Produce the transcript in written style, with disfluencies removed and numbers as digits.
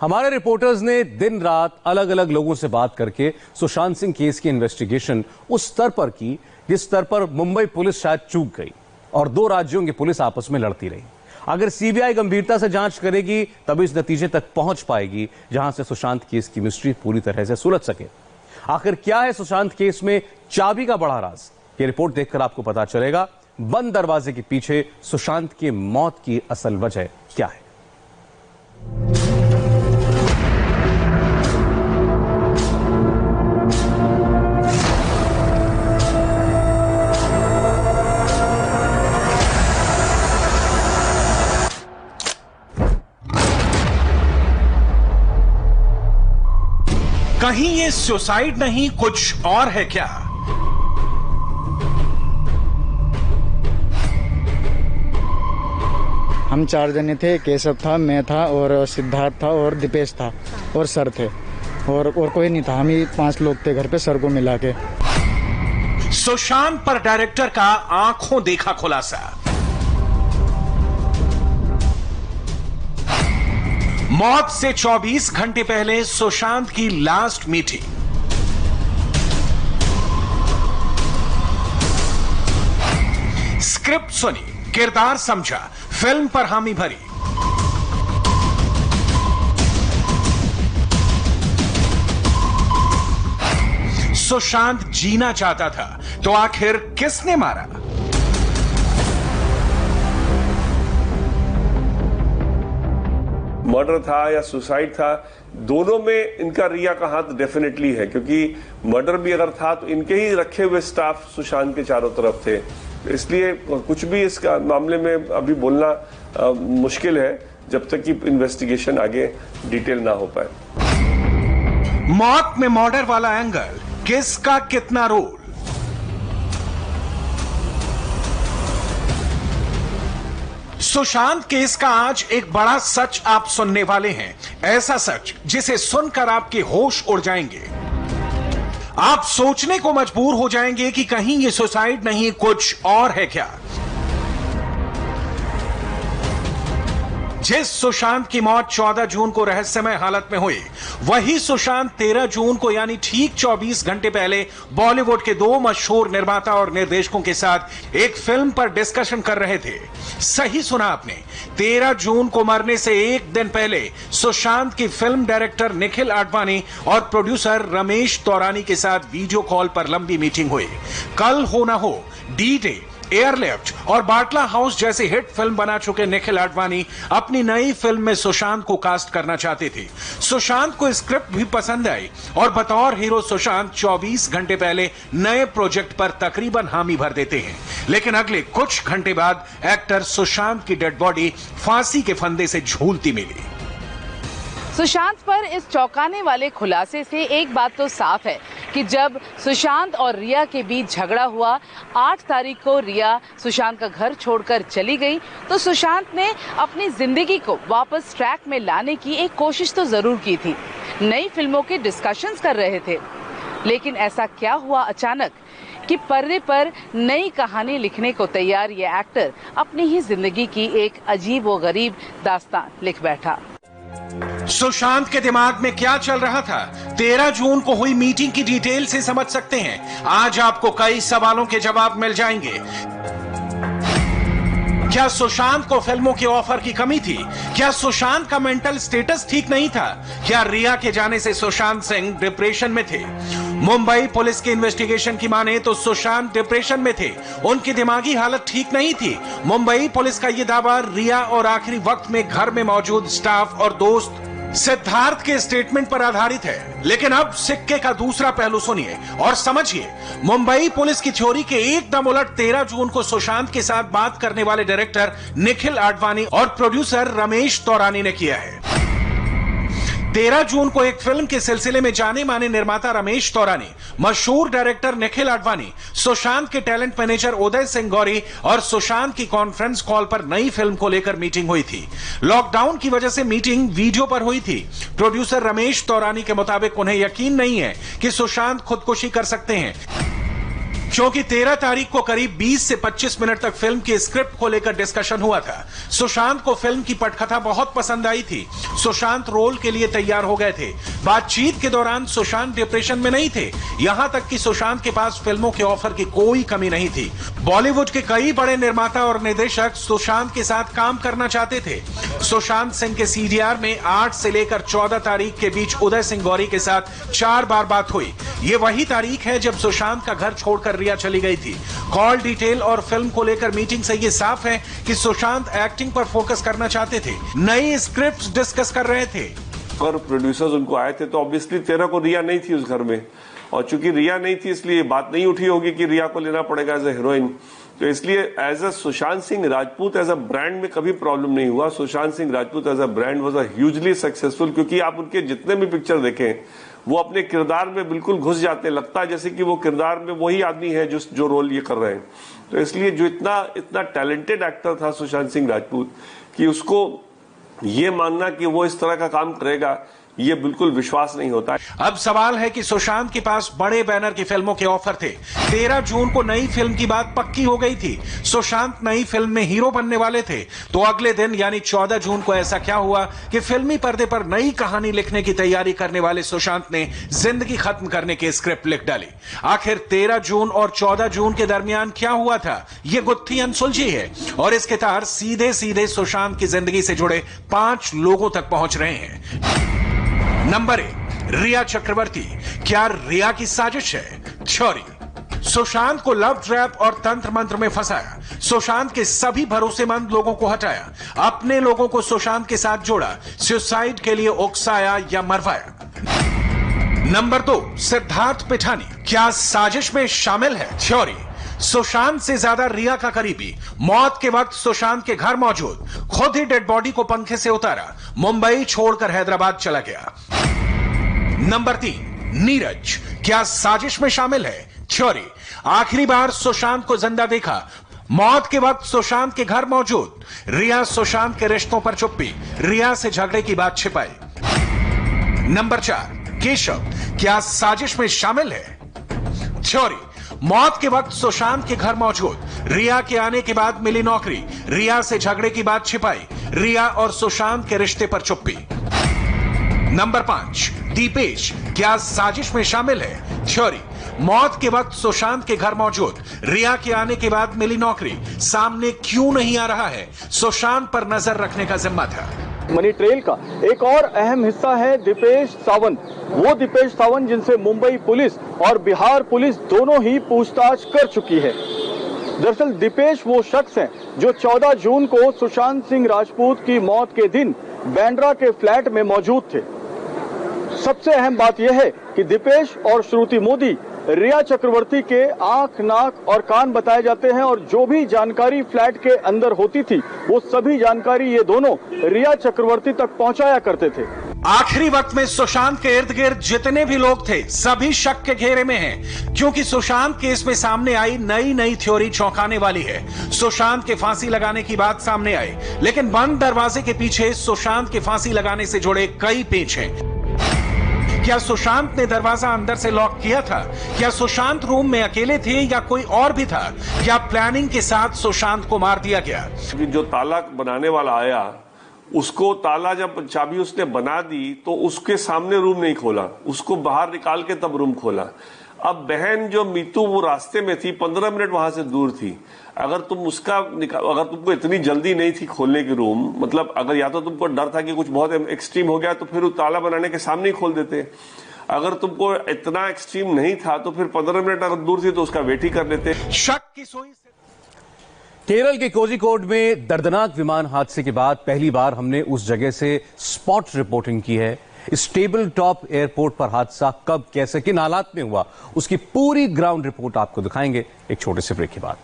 हमारे रिपोर्टर्स ने दिन रात अलग अलग लोगों से बात करके सुशांत सिंह केस की इन्वेस्टिगेशन उस स्तर पर की जिस स्तर पर मुंबई पुलिस शायद चूक गई और दो राज्यों की पुलिस आपस में लड़ती रही। अगर सीबीआई गंभीरता से जांच करेगी तभी इस नतीजे तक पहुंच पाएगी जहां से सुशांत केस की मिस्ट्री पूरी तरह से सुलझ सके। आखिर क्या है सुशांत केस में चाबी का बड़ा राज, ये रिपोर्ट देखकर आपको पता चलेगा। बंद दरवाजे के पीछे सुशांत की मौत की असल वजह क्या है। कहीं ये सुसाइड नहीं कुछ और है क्या? हम 4 जने थे, केशव था, मैं था और सिद्धार्थ था और दीपेश था और सर थे और कोई नहीं था। हम ही 5 लोग थे घर पे, सर को मिला के। सुशांत पर डायरेक्टर का आंखों देखा खुलासा। मौत से 24 घंटे पहले सुशांत की लास्ट मीटिंग। स्क्रिप्ट सुनी, किरदार समझा, फिल्म पर हामी भरी। सुशांत जीना चाहता था तो आखिर किसने मारा? मर्डर था या सुसाइड था, दोनों में इनका रिया का हाथ डेफिनेटली है, क्योंकि मर्डर भी अगर था तो इनके ही रखे हुए स्टाफ सुशांत के चारों तरफ थे। इसलिए कुछ भी इस मामले में अभी बोलना मुश्किल है जब तक कि इन्वेस्टिगेशन आगे डिटेल ना हो पाए। मौत में मर्डर वाला एंगल, किसका कितना रोल? सुशांत केस का आज एक बड़ा सच आप सुनने वाले हैं, ऐसा सच जिसे सुनकर आपके होश उड़ जाएंगे। आप सोचने को मजबूर हो जाएंगे कि कहीं ये सुसाइड नहीं कुछ और है क्या। जिस सुशांत की मौत 14 जून को रहस्यमय हालत में हुई, वही सुशांत 13 जून को यानी ठीक 24 घंटे पहले बॉलीवुड के 2 मशहूर निर्माता और निर्देशकों के साथ एक फिल्म पर डिस्कशन कर रहे थे। सही सुना आपने, 13 जून को मरने से एक दिन पहले सुशांत की फिल्म डायरेक्टर निखिल आडवाणी और प्रोड्यूसर रमेश तौरानी के साथ वीडियो कॉल पर लंबी मीटिंग हुई। कल हो ना हो, डी डे, एयरलिफ्ट और बाटला हाउस जैसी हिट फिल्म बना चुके निखिल आडवाणी अपनी नई फिल्म में सुशांत को कास्ट करना चाहते थे। सुशांत को स्क्रिप्ट भी पसंद आई और बतौर हीरो सुशांत 24 घंटे पहले नए प्रोजेक्ट पर तकरीबन हामी भर देते हैं। लेकिन अगले कुछ घंटे बाद एक्टर सुशांत की डेड बॉडी फांसी के फंदे से झूलती मिली। सुशांत पर इस चौंकाने वाले खुलासे से एक बात तो साफ है कि जब सुशांत और रिया के बीच झगड़ा हुआ, 8 तारीख को रिया सुशांत का घर छोड़कर चली गई, तो सुशांत ने अपनी जिंदगी को वापस ट्रैक में लाने की एक कोशिश तो जरूर की थी। नई फिल्मों के डिस्कशंस कर रहे थे, लेकिन ऐसा क्या हुआ अचानक कि पर्दे पर नई कहानी लिखने को तैयार ये एक्टर अपनी ही जिंदगी की एक अजीब व गरीब दास्तान लिख बैठा। सुशांत के दिमाग में क्या चल रहा था, 13 जून को हुई मीटिंग की डिटेल से समझ सकते हैं। आज आपको कई सवालों के जवाब मिल जाएंगे। क्या सुशांत को फिल्मों के ऑफर की कमी थी? क्या सुशांत का मेंटल स्टेटस ठीक नहीं था? क्या रिया के जाने से सुशांत सिंह डिप्रेशन में थे? मुंबई पुलिस के इन्वेस्टिगेशन की माने तो सुशांत डिप्रेशन में थे, उनकी दिमागी हालत ठीक नहीं थी। मुंबई पुलिस का यह दावा रिया और आखिरी वक्त में घर में मौजूद स्टाफ और दोस्त सिद्धार्थ के स्टेटमेंट पर आधारित है। लेकिन अब सिक्के का दूसरा पहलू सुनिए और समझिए। मुंबई पुलिस की थ्योरी के एकदम उलट 13 जून को सुशांत के साथ बात करने वाले डायरेक्टर निखिल आडवाणी और प्रोड्यूसर रमेश तौरानी ने किया है। 13 जून को एक फिल्म के सिलसिले में जाने माने निर्माता रमेश तौरानी, मशहूर डायरेक्टर निखिल आडवाणी, सुशांत के टैलेंट मैनेजर उदय सिंह गौरी और सुशांत की कॉन्फ्रेंस कॉल पर नई फिल्म को लेकर मीटिंग हुई थी। लॉकडाउन की वजह से मीटिंग वीडियो पर हुई थी। प्रोड्यूसर रमेश तौरानी के मुताबिक उन्हें यकीन नहीं है कि सुशांत खुदकुशी कर सकते हैं। क्योंकि 13 तारीख को करीब 20 से 25 मिनट तक फिल्म की स्क्रिप्ट को लेकर डिस्कशन हुआ था। सुशांत को फिल्म की पटकथा बहुत पसंद आई थी। सुशांत रोल के लिए तैयार हो गए थे। बातचीत के दौरान सुशांत डिप्रेशन में नहीं थे। यहां तक कि सुशांत के पास फिल्मों के ऑफर की कोई कमी नहीं थी। बॉलीवुड के कई बड़े निर्माता और निर्देशक सुशांत के साथ काम करना चाहते थे। सुशांत सिंह के सीडीआर में 8 से लेकर 14 तारीख के बीच उदय सिंह गौरी के साथ 4 बार बात हुई। ये वही तारीख है जब सुशांत का घर छोड़कर रिया चली गई थी। कॉल डिटेल और फिल्म को लेकर मीटिंग से ये साफ है कि सुशांत एक्टिंग पर फोकस करना चाहते थे, नई स्क्रिप्ट डिस्कस कर रहे थे। और प्रोड्यूसर्स उनको आए थे तो ऑब्वियसली 13 को रिया नहीं थी उस घर में, और चूंकि रिया नहीं थी इसलिए बात नहीं उठी होगी कि रिया को लेना पड़ेगा एज ए हीरोइन। तो इसलिए as a Sushant Singh Rajput as a brand में कभी प्रॉब्लम नहीं हुआ। Sushant Singh Rajput as a brand was a hugely successful, क्योंकि आप उनके जितने भी पिक्चर देखें वो अपने किरदार में बिल्कुल घुस जाते हैं। लगता है जैसे कि वो किरदार में वही आदमी है जो रोल ये कर रहे हैं। तो इसलिए जो इतना टैलेंटेड एक्टर था सुशांत सिंह राजपूत, कि उसको ये मानना कि वो इस तरह का काम करेगा, ये बिल्कुल विश्वास नहीं होता। अब सवाल है कि सुशांत के पास बड़े बैनर की फिल्मों के ऑफर थे। 13 जून को नई फिल्म की बात पक्की हो गई थी। सुशांत नई फिल्म में हीरो बनने वाले थे। तो अगले दिन यानी 14 जून को ऐसा क्या हुआ कि फिल्मी पर्दे पर नई कहानी लिखने की तैयारी करने वाले सुशांत ने जिंदगी खत्म करने की स्क्रिप्ट लिख डाली। आखिर 13 जून और 14 जून के दरमियान क्या हुआ था, यह गुत्थी अनसुलझी है और इसके तार सीधे सीधे सुशांत की जिंदगी से जुड़े 5 लोगों तक पहुंच रहे हैं। नंबर 1, रिया चक्रवर्ती। क्या रिया की साजिश है? थ्योरी। सुशांत को लव ट्रैप और तंत्र मंत्र में फंसाया। सुशांत के सभी भरोसेमंद लोगों को हटाया। अपने लोगों को सुशांत के साथ जोड़ा। सुसाइड के लिए उकसाया या मरवाया। नंबर 2, सिद्धार्थ पिठानी। क्या साजिश में शामिल है? थ्योरी। सुशांत से ज्यादा रिया का करीबी, मौत के वक्त सुशांत के घर मौजूद, खुद ही डेड बॉडी को पंखे से उतारा, मुंबई छोड़कर हैदराबाद चला गया। नंबर 3, नीरज। क्या साजिश में शामिल है? थ्योरी। आखिरी बार सुशांत को जिंदा देखा, मौत के वक्त सुशांत के घर मौजूद, रिया सुशांत के रिश्तों पर चुप्पी, रिया से झगड़े की बात छिपाई। नंबर 4, केशव। क्या साजिश में शामिल है? थ्योरी। मौत के वक्त सुशांत के घर मौजूद, रिया के आने के बाद मिली नौकरी, रिया से झगड़े की बात छिपाई, रिया और सुशांत के रिश्ते पर चुप्पी। नंबर 5, दीपेश। क्या साजिश में शामिल है? थ्योरी। मौत के वक्त सुशांत के घर मौजूद, रिया के आने के बाद मिली नौकरी, सामने क्यों नहीं आ रहा है, सुशांत पर नजर रखने का जिम्मा था। मनी ट्रेल का एक और अहम हिस्सा है दीपेश सावंत। वो दीपेश सावंत जिनसे मुंबई पुलिस और बिहार पुलिस दोनों ही पूछताछ कर चुकी है। दरअसल दीपेश वो शख्स हैं जो 14 जून को सुशांत सिंह राजपूत की मौत के दिन बांद्रा के फ्लैट में मौजूद थे। सबसे अहम बात यह है कि दीपेश और श्रुति मोदी रिया चक्रवर्ती के आंख, नाक और कान बताए जाते हैं और जो भी जानकारी फ्लैट के अंदर होती थी वो सभी जानकारी ये दोनों रिया चक्रवर्ती तक पहुंचाया करते थे। आखिरी वक्त में सुशांत के इर्द गिर्द जितने भी लोग थे सभी शक के घेरे में हैं, क्योंकि सुशांत केस में सामने आई नई थ्योरी चौंकाने वाली है। सुशांत के फांसी लगाने की बात सामने आई, लेकिन बंद दरवाजे के पीछे सुशांत के फांसी लगाने से जुड़े कई पेच हैं। क्या सुशांत ने दरवाजा अंदर से लॉक किया था? क्या सुशांत रूम में अकेले थे या कोई और भी था? क्या प्लानिंग के साथ सुशांत को मार दिया गया? जो ताला बनाने वाला आया उसको ताला जब चाबी उसने बना दी तो उसके सामने रूम नहीं खोला, उसको बाहर निकाल के तब रूम खोला। अब बहन जो मीतू वो रास्ते में थी, 15 मिनट वहां से दूर थी। अगर तुमको इतनी जल्दी नहीं थी खोलने की रूम, मतलब अगर या तो तुमको डर था कि कुछ बहुत एक्सट्रीम हो गया तो फिर ताला बनाने के सामने ही खोल देते। अगर तुमको इतना एक्सट्रीम नहीं था तो फिर 15 मिनट अगर दूर थी तो उसका वेट ही कर लेते। शक की सोई से केरल के कोझिकोड में दर्दनाक विमान हादसे के बाद पहली बार हमने उस जगह से स्पॉट रिपोर्टिंग की है। इस टेबल टॉप एयरपोर्ट पर हादसा कब, कैसे, किन हालात में हुआ, उसकी पूरी ग्राउंड रिपोर्ट आपको दिखाएंगे एक छोटे से ब्रेक के बाद।